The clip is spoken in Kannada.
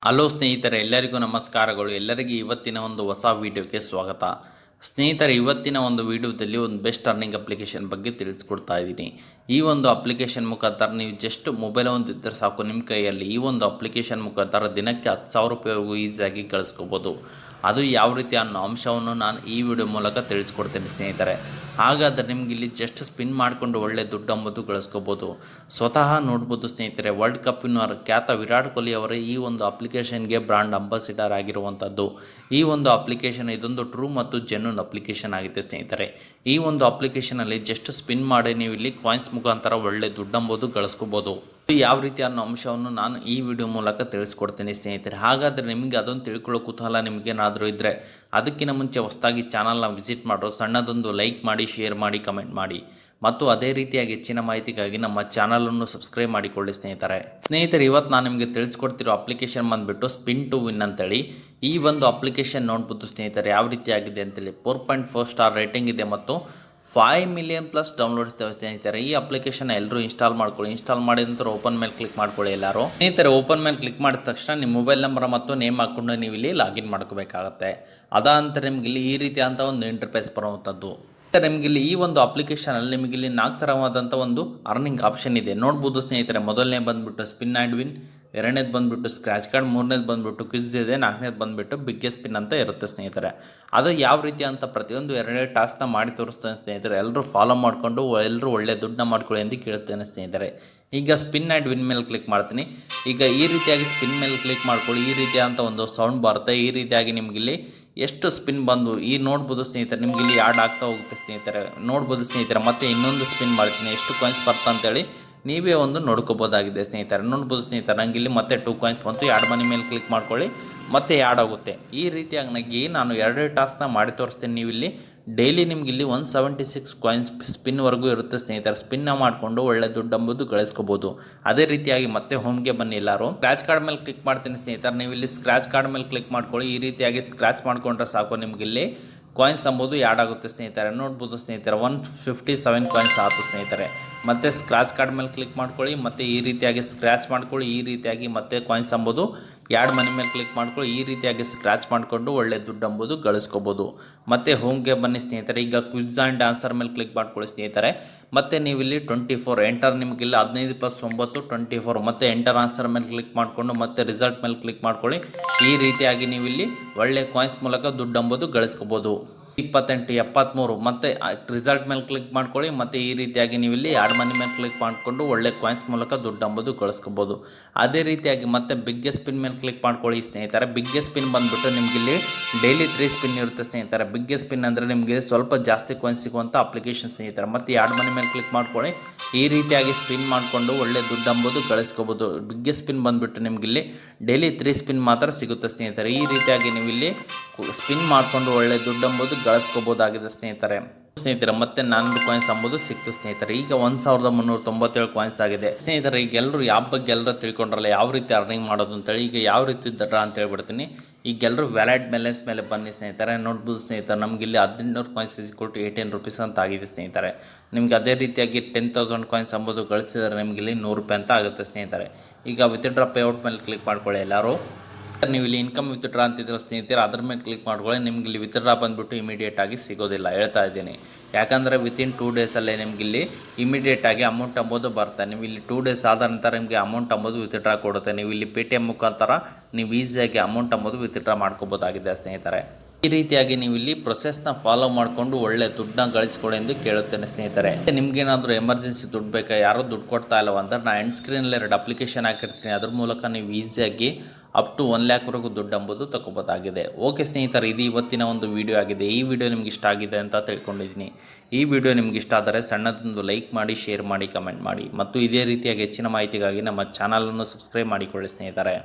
ಹಲೋ ಸ್ನೇಹಿತರೆ, ಎಲ್ಲರಿಗೂ ನಮಸ್ಕಾರಗಳು. ಎಲ್ಲರಿಗೂ ಇವತ್ತಿನ ಒಂದು ಹೊಸ ವಿಡಿಯೋಗೆ ಸ್ವಾಗತ. ಸ್ನೇಹಿತರೆ, ಇವತ್ತಿನ ಒಂದು ವಿಡಿಯೋದಲ್ಲಿ ಒಂದು ಬೆಸ್ಟ್ ಅರ್ನಿಂಗ್ ಅಪ್ಲಿಕೇಶನ್ ಬಗ್ಗೆ ತಿಳಿಸ್ಕೊಡ್ತಾ ಇದ್ದೀನಿ. ಈ ಒಂದು ಅಪ್ಲಿಕೇಶನ್ ಮುಖಾಂತರ ನೀವು ಜಸ್ಟ್ ಮೊಬೈಲ್ ಒಂದು ಇದ್ದರೆ ಸಾಕು, ನಿಮ್ಮ ಕೈಯಲ್ಲಿ ಈ ಒಂದು ಅಪ್ಲಿಕೇಶನ್ ಮುಖಾಂತರ ದಿನಕ್ಕೆ 10,000 ರೂಪಾಯಿವರೆಗೂ ಈಸಿಯಾಗಿ ಗಳಿಸ್ಕೋಬೋದು. ಅದು ಯಾವ ರೀತಿ ಅನ್ನೋ ಅಂಶವನ್ನು ನಾನು ಈ ವಿಡಿಯೋ ಮೂಲಕ ತಿಳಿಸ್ಕೊಡ್ತೇನೆ ಸ್ನೇಹಿತರೆ. ಹಾಗಾದರೆ ನಿಮ್ಗೆ ಇಲ್ಲಿ ಜಸ್ಟ್ ಸ್ಪಿನ್ ಮಾಡಿಕೊಂಡು ಒಳ್ಳೆ ದುಡ್ಡು ಅಂಬುದು ಗಳಿಸ್ಕೋಬೋದು. ಸ್ವತಃ ನೋಡ್ಬೋದು ಸ್ನೇಹಿತರೆ, ವರ್ಲ್ಡ್ ಕಪ್ ವಿನ್ನರ್ ಖ್ಯಾತ ವಿರಾಟ್ ಕೊಹ್ಲಿ ಅವರೇ ಈ ಒಂದು ಅಪ್ಲಿಕೇಶನ್ಗೆ ಬ್ರಾಂಡ್ ಅಂಬಾಸಿಡರ್ ಆಗಿರುವಂಥದ್ದು. ಈ ಒಂದು ಅಪ್ಲಿಕೇಶನ್ ಇದೊಂದು ಟ್ರೂ ಮತ್ತು ಜೆನ್ಯೂನ್ ಅಪ್ಲಿಕೇಶನ್ ಆಗಿದೆ ಸ್ನೇಹಿತರೆ. ಈ ಒಂದು ಅಪ್ಲಿಕೇಶನಲ್ಲಿ ಜಸ್ಟ್ ಸ್ಪಿನ್ ಮಾಡಿ ನೀವು ಇಲ್ಲಿ ಕಾಯಿನ್ಸ್ ಮುಖಾಂತರ ಒಳ್ಳೆ ದುಡ್ಡು ಅಂಬುದು ಗಳಿಸ್ಕೋಬೋದು. ಯಾವ ರೀತಿ ಅನ್ನೋ ಅಂಶವನ್ನು ನಾನು ಈ ವಿಡಿಯೋ ಮೂಲಕ ತಿಳಿಸ್ಕೊಡ್ತೀನಿ ಸ್ನೇಹಿತರೆ. ಹಾಗಾದರೆ ನಿಮಗೆ ಅದನ್ನು ತಿಳ್ಕೊಳ್ಳೋ ಕುತೂಹಲ ನಿಮಗೇನಾದರೂ ಇದ್ದರೆ ಅದಕ್ಕಿಂತ ಮುಂಚೆ ಹೊಸದಾಗಿ ಚಾನಲ್ನ ವಿಸಿಟ್ ಮಾಡೋ, ಸಣ್ಣದೊಂದು ಲೈಕ್ ಮಾಡಿ, ಶೇರ್ ಮಾಡಿ, ಕಮೆಂಟ್ ಮಾಡಿ ಮತ್ತು ಅದೇ ರೀತಿಯಾಗಿ ಹೆಚ್ಚಿನ ಮಾಹಿತಿಗಾಗಿ ನಮ್ಮ ಚಾನಲನ್ನು ಸಬ್ಸ್ಕ್ರೈಬ್ ಮಾಡಿಕೊಳ್ಳಿ ಸ್ನೇಹಿತರೆ. ಇವತ್ತು ನಾನು ನಿಮಗೆ ತಿಳಿಸ್ಕೊಡ್ತಿರೋ ಅಪ್ಲಿಕೇಶನ್ ಬಂದುಬಿಟ್ಟು ಸ್ಪಿನ್ ಟು ವಿನ್ ಅಂತೇಳಿ. ಈ ಒಂದು ಅಪ್ಲಿಕೇಶನ್ ನೋಡ್ಬೋದು ಸ್ನೇಹಿತರೆ ಯಾವ ರೀತಿ ಆಗಿದೆ ಅಂತೇಳಿ. 4.4 ಸ್ಟಾರ್ ರೇಟಿಂಗ್ ಇದೆ ಮತ್ತು 5 ಮಿಲಿಯನ್ ಪ್ಲಸ್ ಡೌನ್ಲೋಡ್ಸ್ ಇದ್ದಾವೆ ಸ್ನೇಹಿತರೆ. ಈ ಅಪ್ಲಿಕೇಶನ್ ಎಲ್ಲರೂ ಇನ್ಸ್ಟಾಲ್ ಮಾಡ್ಕೊಳ್ಳಿ. ಇನ್ಸ್ಟಾಲ್ ಮಾಡಿದ ನಂತರ ಓಪನ್ ಮೇಲೆ ಕ್ಲಿಕ್ ಮಾಡ್ಕೊಳ್ಳಿ ಎಲ್ಲರೂ. ಸ್ನೇಹಿತರೆ, ಓಪನ್ ಮೇಲೆ ಕ್ಲಿಕ್ ಮಾಡಿದ ತಕ್ಷಣ ನಿಮ್ಮ ಮೊಬೈಲ್ ನಂಬರ್ ಮತ್ತು ನೇಮ್ ಹಾಕ್ಕೊಂಡು ನೀವು ಇಲ್ಲಿ ಲಾಗಿನ್ ಮಾಡ್ಕೋಬೇಕಾಗತ್ತೆ. ಅದಾನಂತರ ನಿಮಗೆ ಇಲ್ಲಿ ಈ ರೀತಿ ಅಂತ ಒಂದು ಇಂಟರ್ಫೇಸ್ ಬರುವಂಥದ್ದು. ನಿಮಗಿಲ್ಲಿ ಈ ಒಂದು ಅಪ್ಲಿಕೇಶನಲ್ಲಿ ನಿಮಗಿಲ್ಲಿ 4 ಥರವಾದಂಥ ಒಂದು ಅರ್ನಿಂಗ್ ಆಪ್ಷನ್ ಇದೆ ನೋಡ್ಬೋದು ಸ್ನೇಹಿತರೆ. ಮೊದಲನೇ ಬಂದುಬಿಟ್ಟು ಸ್ಪಿನ್ ಆ್ಯಂಡ್ ವಿನ್, ಎರಡನೇದು ಬಂದುಬಿಟ್ಟು ಸ್ಕ್ರ್ಯಾಚ್ ಕಾರ್ಡ್, ಮೂರನೇದು ಬಂದುಬಿಟ್ಟು ಕ್ವಿಜ್ ಇದೆ, ನಾಲ್ಕನೇದು ಬಂದುಬಿಟ್ಟು ಬಿಗ್ಗೆಸ್ಟ್ ಸ್ಪಿನ್ ಅಂತ ಇರುತ್ತೆ ಸ್ನೇಹಿತರೆ. ಅದು ಯಾವ ರೀತಿ ಅಂತ ಪ್ರತಿಯೊಂದು 2 ಟಾಸ್ಕ್ನ ಮಾಡಿ ತೋರಿಸ್ತೇನೆ ಸ್ನೇಹಿತರೆ. ಎಲ್ಲರೂ ಫಾಲೋ ಮಾಡಿಕೊಂಡು ಎಲ್ಲರೂ ಒಳ್ಳೆ ದುಡ್ಡನ್ನ ಮಾಡ್ಕೊಳ್ಳಿ ಎಂದು ಕೇಳ್ತೇನೆ ಸ್ನೇಹಿತರೆ. ಈಗ ಸ್ಪಿನ್ ಆ್ಯಂಡ್ ವಿನ್ ಮೇಲೆ ಕ್ಲಿಕ್ ಮಾಡ್ತೀನಿ. ಈಗ ಈ ರೀತಿಯಾಗಿ ಸ್ಪಿನ್ ಮೇಲೆ ಕ್ಲಿಕ್ ಮಾಡ್ಕೊಳ್ಳಿ. ಈ ರೀತಿಯಾದಂಥ ಒಂದು ಸೌಂಡ್ ಬರುತ್ತೆ. ಈ ರೀತಿಯಾಗಿ ನಿಮಗಿಲ್ಲಿ ಎಷ್ಟು ಸ್ಪಿನ್ ಬಂದು ಈ ನೋಡ್ಬೋದು ಸ್ನೇಹಿತರೆ. ನಿಮ್ಗೆ ಇಲ್ಲಿ ಆ್ಯಡ್ ಆಗ್ತಾ ಹೋಗುತ್ತೆ ಸ್ನೇಹಿತರೆ. ನೋಡ್ಬೋದು ಸ್ನೇಹಿತರೆ, ಮತ್ತೆ ಇನ್ನೊಂದು ಸ್ಪಿನ್ ಮಾಡ್ತೀನಿ ಎಷ್ಟು ಕಾಯಿನ್ಸ್ ಬರ್ತಾ ಅಂತೇಳಿ ನೀವೇ ಒಂದು ನೋಡ್ಕೋಬೋದಾಗಿದೆ ಸ್ನೇಹಿತರೆ. ನೋಡ್ಬೋದು ಸ್ನೇಹಿತರೆ, ನಂಗೆ ಇಲ್ಲಿ ಮತ್ತೆ 2 ಕಾಯಿನ್ಸ್ ಬಂತು. ಆ್ಯಡ್ ಮನಿ ಮೇಲೆ ಕ್ಲಿಕ್ ಮಾಡ್ಕೊಳ್ಳಿ, ಮತ್ತೆ ಆ್ಯಡ್ ಆಗುತ್ತೆ. ಈ ರೀತಿಯಾಗಿ ನನಗೆ ನಾನು 2 ಟಾಸ್ಕ್ನ ಮಾಡಿ ತೋರಿಸ್ತೀನಿ. ನೀವು ಇಲ್ಲಿ ಡೈಲಿ ನಿಮ್ಗೆ ಇಲ್ಲಿ 176 ಕಾಯಿನ್ಸ್ ಸ್ಪಿನ್ವರೆಗೂ ಇರುತ್ತೆ ಸ್ನೇಹಿತರೆ. ಸ್ಪಿನ್ನ ಮಾಡಿಕೊಂಡು ಒಳ್ಳೆ ದುಡ್ಡು ಅಂಬುದು ಗಳಿಸ್ಕೋಬೋದು. ಅದೇ ರೀತಿಯಾಗಿ ಮತ್ತೆ ಹೋಮ್ಗೆ ಬನ್ನಿ ಎಲ್ಲರೂ. ಸ್ಕ್ರ್ಯಾಚ್ ಕಾರ್ಡ್ ಮೇಲೆ ಕ್ಲಿಕ್ ಮಾಡ್ತೀನಿ ಸ್ನೇಹಿತರೆ. ನೀವು ಇಲ್ಲಿ ಸ್ಕ್ರ್ಯಾಚ್ ಕಾರ್ಡ್ ಮೇಲೆ ಕ್ಲಿಕ್ ಮಾಡ್ಕೊಳ್ಳಿ. ಈ ರೀತಿಯಾಗಿ ಸ್ಕ್ರ್ಯಾಚ್ ಮಾಡ್ಕೊಂಡ್ರೆ ಸಾಕು, ನಿಮ್ಗೆ ಇಲ್ಲಿ ಕಾಯಿನ್ಸ್ ಅಂಬೋದು ಆ್ಯಡ್ ಆಗುತ್ತೆ ಸ್ನೇಹಿತರೆ. ನೋಡ್ಬೋದು ಸ್ನೇಹಿತರೆ, 157 ಕಾಯಿನ್ಸ್ ಆಯಿತು ಸ್ನೇಹಿತರೆ. ಮತ್ತು ಸ್ಕ್ರ್ಯಾಚ್ ಕಾರ್ಡ್ ಮೇಲೆ ಕ್ಲಿಕ್ ಮಾಡ್ಕೊಳ್ಳಿ, ಮತ್ತು ಈ ರೀತಿಯಾಗಿ ಸ್ಕ್ರ್ಯಾಚ್ ಮಾಡ್ಕೊಳ್ಳಿ. ಈ ರೀತಿಯಾಗಿ ಮತ್ತೆ ಕಾಯಿನ್ಸ್ ಅಂಬೋದು ಆ್ಯಡ್ ಮನಿ ಮೇಲೆ ಕ್ಲಿಕ್ ಮಾಡ್ಕೊಳ್ಳಿ. ಈ ರೀತಿಯಾಗಿ ಸ್ಕ್ರ್ಯಾಚ್ ಮಾಡಿಕೊಂಡು ಒಳ್ಳೆ ದುಡ್ಡು ಅಂಬೋದು ಗಳಿಸ್ಕೋಬೋದು. ಮತ್ತು ಹೋಮ್ಗೆ ಬನ್ನಿ ಸ್ನೇಹಿತರೆ. ಈಗ ಕ್ವಿಜ್ ಆ್ಯಂಡ್ ಆನ್ಸರ್ ಮೇಲೆ ಕ್ಲಿಕ್ ಮಾಡ್ಕೊಳ್ಳಿ ಸ್ನೇಹಿತರೆ. ಮತ್ತು ನೀವು ಇಲ್ಲಿ 24 ಎಂಟರ್, ನಿಮಗಿಲ್ಲಿ 15 + 9 24, ಮತ್ತು ಎಂಟರ್ ಆನ್ಸರ್ ಮೇಲೆ ಕ್ಲಿಕ್ ಮಾಡಿಕೊಂಡು ಮತ್ತೆ ರಿಸಲ್ಟ್ ಮೇಲೆ ಕ್ಲಿಕ್ ಮಾಡ್ಕೊಳ್ಳಿ. ಈ ರೀತಿಯಾಗಿ ನೀವು ಇಲ್ಲಿ ಒಳ್ಳೆ ಕಾಯಿನ್ಸ್ ಮೂಲಕ ದುಡ್ಡು ಅಂಬೋದು ಗಳಿಸ್ಕೋಬೋದು. 28 73 ಮತ್ತೆ ರಿಸಲ್ಟ್ ಮೇಲೆ ಕ್ಲಿಕ್ ಮಾಡ್ಕೊಳ್ಳಿ. ಮತ್ತು ಈ ರೀತಿಯಾಗಿ ನೀವು ಇಲ್ಲಿ ಆ್ಯಡ್ ಮನಿ ಮೇಲೆ ಕ್ಲಿಕ್ ಮಾಡಿಕೊಂಡು ಒಳ್ಳೆ ಕಾಯಿನ್ಸ್ ಮೂಲಕ ದುಡ್ಡು ಅಂಬೋದು ಗಳಿಸ್ಕೋಬೋದು. ಅದೇ ರೀತಿಯಾಗಿ ಮತ್ತೆ ಬಿಗ್ಗೆಸ್ಟ್ ಸ್ಪಿನ್ ಮೇಲೆ ಕ್ಲಿಕ್ ಮಾಡ್ಕೊಳ್ಳಿ ಸ್ನೇಹಿತರೆ. ಬಿಗ್ಗೆಸ್ಟ್ ಸ್ಪಿನ್ ಬಂದುಬಿಟ್ಟು ನಿಮ್ಗೆ ಇಲ್ಲಿ ಡೈಲಿ 3 ಸ್ಪಿನ್ ಇರುತ್ತೆ ಸ್ನೇಹಿತರೆ. ಬಿಗ್ಗೆಸ್ಟ್ ಸ್ಪಿನ್ ಅಂದರೆ ನಿಮಗೆ ಸ್ವಲ್ಪ ಜಾಸ್ತಿ ಕಾಯಿನ್ಸ್ ಸಿಗುವಂಥ ಅಪ್ಲಿಕೇಶನ್ ಸ್ನೇಹಿತರೆ. ಮತ್ತು ಆ್ಯಡ್ ಮನಿ ಮೇಲೆ ಕ್ಲಿಕ್ ಮಾಡ್ಕೊಳ್ಳಿ. ಈ ರೀತಿಯಾಗಿ ಸ್ಪಿನ್ ಮಾಡಿಕೊಂಡು ಒಳ್ಳೆ ದುಡ್ಡು ಅಂಬೋದು ಗಳಿಸ್ಕೋಬೋದು. ಬಿಗ್ಗೆಸ್ಟ್ ಸ್ಪಿನ್ ಬಂದುಬಿಟ್ಟು ನಿಮ್ಗೆ ಇಲ್ಲಿ ಡೈಲಿ 3 ಸ್ಪಿನ್ ಮಾತ್ರ ಸಿಗುತ್ತೆ ಸ್ನೇಹಿತರೆ. ಈ ರೀತಿಯಾಗಿ ನೀವು ಇಲ್ಲಿ ಸ್ಪಿನ್ ಮಾಡಿಕೊಂಡು ಒಳ್ಳೆ ದುಡ್ಡು ಅಂಬೋದು ಗಳಿಸ್ಕೋಬೋದಾಗಿದೆ ಸ್ನೇಹಿತರೆ. ಮತ್ತೆ 400 ಕಾಯಿನ್ಸ್ ಅಂಬೋದು ಸಿಕ್ತು ಸ್ನೇಹಿತರೆ. ಈಗ 1397 ಕಾಯಿನ್ಸ್ ಆಗಿದೆ ಸ್ನೇಹಿತರೆ. ಈಗ ಎಲ್ಲರೂ ಯಾವ ಬಗ್ಗೆ ಎಲ್ಲರೂ ತಿಳ್ಕೊಂಡ್ರಲ್ಲ ಯಾವ ರೀತಿ ಅರ್ನಿಂಗ್ ಮಾಡೋದು ಅಂತೇಳಿ. ಈಗ ಯಾವ ರೀತಿ ಡ್ರಾ ಅಂತ ಹೇಳ್ಬಿಡ್ತೀನಿ. ಈಗ ಎಲ್ಲರೂ ವ್ಯಾಲೆಟ್ ಬ್ಯಾಲೆನ್ಸ್ ಮೇಲೆ ಬನ್ನಿ ಸ್ನೇಹಿತರೆ. ನೋಡ್ಬೋದು ಸ್ನೇಹಿತರೆ, ನಮ್ಗೆ ಇಲ್ಲಿ 1800 ಕಾಯಿನ್ಸ್ = 18 ಅಂತ ಆಗಿದೆ ಸ್ನೇಹಿತರೆ. ನಿಮ್ಗೆ ಅದೇ ರೀತಿಯಾಗಿ 10,000 ಕಾಯಿನ್ಸ್ ಅಂಬೋದು ಗಳಿಸಿದರೆ ನಿಮ್ಗೆ ಇಲ್ಲಿ 100 ರೂಪಾಯಿ ಅಂತ ಆಗುತ್ತೆ ಸ್ನೇಹಿತರೆ. ಈಗ ವಿತ್ಡ್ರಾ ಪೇಔಟ್ ಮೇಲೆ ಕ್ಲಿಕ್ ಮಾಡ್ಕೊಳ್ಳಿ ಎಲ್ಲರೂ. ನೀವು ಇಲ್ಲಿ ಇನ್ಕಮ್ ವಿತ್ಡ್ರಾ ಅಂತಿದ್ರೆ ಸ್ನೇಹಿತರೆ, ಅದ್ರ ಮೇಲೆ ಕ್ಲಿಕ್ ಮಾಡ್ಕೊಳ್ಳಿ. ನಿಮ್ಗೆ ಇಲ್ಲಿ ವಿತ್ಡ್ರಾ ಬಂದುಬಿಟ್ಟು ಇಮಿಡಿಯೇಟಾಗಿ ಸಿಗೋದಿಲ್ಲ, ಹೇಳ್ತಾ ಇದ್ದೀನಿ. ಯಾಕಂದರೆ ವಿತಿನ್ 2 ಡೇಸಲ್ಲೇ ನಿಮ್ಗೆ ಇಲ್ಲಿ ಇಮಿಡಿಯೇಟಾಗಿ ಅಮೌಂಟ್ ಅಂಬೋದು ಬರ್ತಾ. ನೀವು ಇಲ್ಲಿ 2 ಡೇಸ್ ಆದ ನಂತರ ನಿಮಗೆ ಅಮೌಂಟ್ ಅಂಬೋದು ವಿತ್ಡ್ರಾ ಕೊಡುತ್ತೆ. ನೀವು ಇಲ್ಲಿ ಪೇಟಿಎಮ್ ಮುಖಾಂತರ ನೀವು ಈಸಿಯಾಗಿ ಅಮೌಂಟ್ ಅಂಬೋದು ವಿತ್ಡ್ರಾ ಮಾಡ್ಕೋಬೋದಾಗಿದೆ ಸ್ನೇಹಿತರೆ. ಈ ರೀತಿಯಾಗಿ ನೀವು ಇಲ್ಲಿ ಪ್ರೊಸೆಸ್ನ ಫಾಲೋ ಮಾಡಿಕೊಂಡು ಒಳ್ಳೆ ದುಡ್ಡನ್ನ ಗಳಿಸ್ಕೊಡಿ ಎಂದು ಕೇಳುತ್ತೇನೆ ಸ್ನೇಹಿತರೆ. ನಿಮ್ಗೇನಾದರೂ ಎಮರ್ಜೆನ್ಸಿ ದುಡ್ಡು ಬೇಕಾ, ಯಾರೋ ದುಡ್ಡು ಕೊಡ್ತಾ ಇಲ್ಲವ ಅಂದ್ರೆ ನಾನು ಎಂಡ್ ಸ್ಕ್ರೀನಲ್ಲಿ 2 ಅಪ್ಲಿಕೇಶನ್ ಹಾಕಿರ್ತೀನಿ. ಅದ್ರ ಮೂಲಕ ನೀವು ಈಸಿಯಾಗಿ ಅಪ್ ಟು 1 ಲ್ಯಾಕ್ವರೆಗೂ ದುಡ್ಡು ಅಂಬೋದು ತಗೋಬೋದಾಗಿದೆ. ಓಕೆ ಸ್ನೇಹಿತರೆ, ಇದು ಇವತ್ತಿನ ಒಂದು ವಿಡಿಯೋ ಆಗಿದೆ. ಈ ವಿಡಿಯೋ ನಿಮ್ಗೆ ಇಷ್ಟ ಆಗಿದೆ ಅಂತ ತಿಳ್ಕೊಂಡಿದ್ದೀನಿ. ಈ ವಿಡಿಯೋ ನಿಮ್ಗೆ ಇಷ್ಟ ಆದರೆ ಸಣ್ಣದೊಂದು ಲೈಕ್ ಮಾಡಿ, ಶೇರ್ ಮಾಡಿ, ಕಮೆಂಟ್ ಮಾಡಿ ಮತ್ತು ಇದೇ ರೀತಿಯಾಗಿ ಹೆಚ್ಚಿನ ಮಾಹಿತಿಗಾಗಿ ನಮ್ಮ ಚಾನಲನ್ನು ಸಬ್ಸ್ಕ್ರೈಬ್ ಮಾಡಿಕೊಳ್ಳಿ ಸ್ನೇಹಿತರೆ.